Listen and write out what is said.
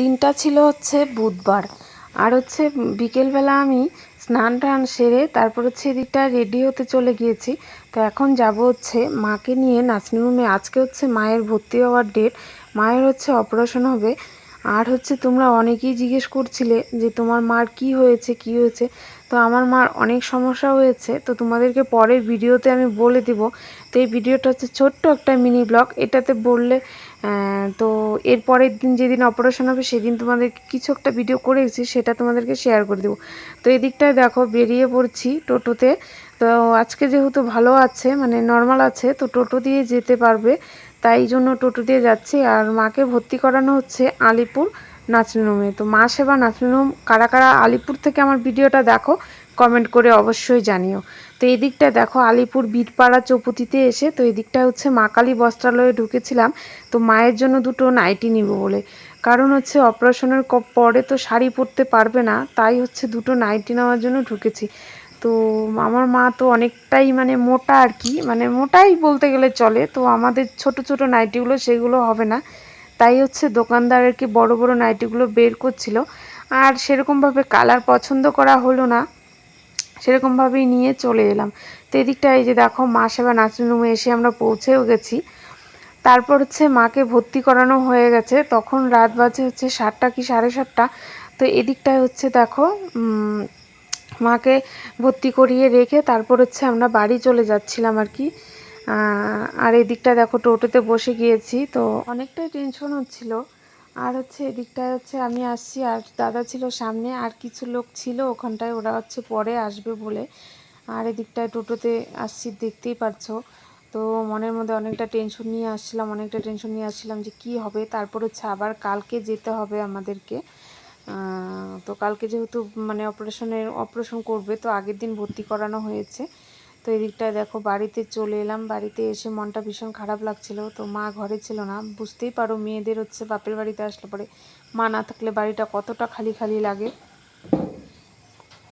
দিনটা ছিল হচ্ছে বুধবার। আর হচ্ছে বিকেলবেলা আমি স্নান টান সেরে তারপর হচ্ছে এদিকটা রেডি হতে চলে গিয়েছি। তো এখন যাব হচ্ছে মাকে নিয়ে নার্সিং রুমে। আজকে হচ্ছে মায়ের ভর্তি হওয়ার ডেট, মায়ের হচ্ছে অপারেশন হবে। আর হচ্ছে তোমরা অনেকেই জিজ্ঞেস করছিলে যে তোমার মার কি হয়েছে কি হয়েছে। তো আমার মার অনেক সমস্যা হয়েছে, তো তোমাদেরকে পরের ভিডিওতে আমি বলে দেব। তো এই ভিডিওটা হচ্ছে ছোট্ট একটা মিনি ব্লগ, এটাতে বললে তো এর পরের দিন যেদিন অপারেশন হবে সেদিন তোমাদেরকে কিছু একটা ভিডিও করেছি, সেটা তোমাদেরকে শেয়ার করে দেবো। তো এদিকটায় দেখো বেরিয়ে পড়ছি টোটোতে। তো আজকে যেহেতু ভালো আছে, মানে নর্মাল আছে, তো টোটো দিয়ে যেতে পারবে, তাই জন্য টোটো দিয়ে যাচ্ছি। আর মাকে ভর্তি করানো হচ্ছে আলিপুর নার্সিংহোমে। তো মা সেবা নার্সিংহোম কারা কারা আলিপুর থেকে আমার ভিডিওটা দেখো কমেন্ট করে অবশ্যই জানিও। তো এই দিকটা দেখো আলিপুর বীরপাড়া চৌপতিতে এসে, তো এই দিকটা হচ্ছে মা কালী বস্ত্রালয়ে ঢুকেছিলাম। তো মায়ের জন্য দুটো নাইটি নিব বলে, কারণ হচ্ছে অপারেশনের পরে তো শাড়ি পরতে পারবে না, তাই হচ্ছে দুটো নাইটি নেওয়ার জন্য ঢুকেছি। তো আমার মা তো অনেকটাই মানে মোটা আর কি, মানে মোটাই বলতে গেলে চলে। তো আমাদের ছোট ছোট নাইটিগুলো সেগুলো হবে না, তাই হচ্ছে দোকানদারেরকে বড় বড় নাইটিগুলো বের করছিল। আর সেরকমভাবে কালার পছন্দ করা হলো না, সেরকমভাবেই নিয়ে চলে এলাম। তো এদিকটা এই যে দেখো মা সেবা নার্সিংহোমে এসে আমরা পৌঁছেও গেছি। তারপর হচ্ছে মাকে ভর্তি করানো হয়ে গেছে, তখন রাত বাজে হচ্ছে 7টা কি 7:30। তো এদিকটায় হচ্ছে দেখো মাকে ভর্তি করিয়ে রেখে তারপর হচ্ছে আমরা বাড়ি চলে যাচ্ছিলাম আর কি। আর এদিকটা দেখো টোটোতে বসে গিয়েছি, তো অনেকটাই টেনশন হচ্ছিল। আর হচ্ছে এদিকটায় হচ্ছে আমি আসছি, আর দাদা ছিল সামনে, আর কিছু লোক ছিল ওখানটায়, ওরা হচ্ছে পরে আসবে বলে। আর এদিকটায় টোটোতে আসছি দেখতেই পারছো। তো মনের মধ্যে অনেকটা টেনশন নিয়ে আসছিলাম যে কি হবে। তারপর হচ্ছে আবার কালকে যেতে হবে আমাদেরকে। তো কালকে যেহেতু মানে অপারেশন করবে, তো আগের দিন ভর্তি করানো হয়েছে। তো এদিকটায় দেখো বাড়িতে চলে এলাম। বাড়িতে এসে মনটা ভীষণ খারাপ লাগছিল। তো মা ঘরে ছিল না, বুঝতেই পারো মেয়েদের হচ্ছে বাপের বাড়িতে আসলে পরে মা না থাকলে বাড়িটা কতটা খালি খালি লাগে।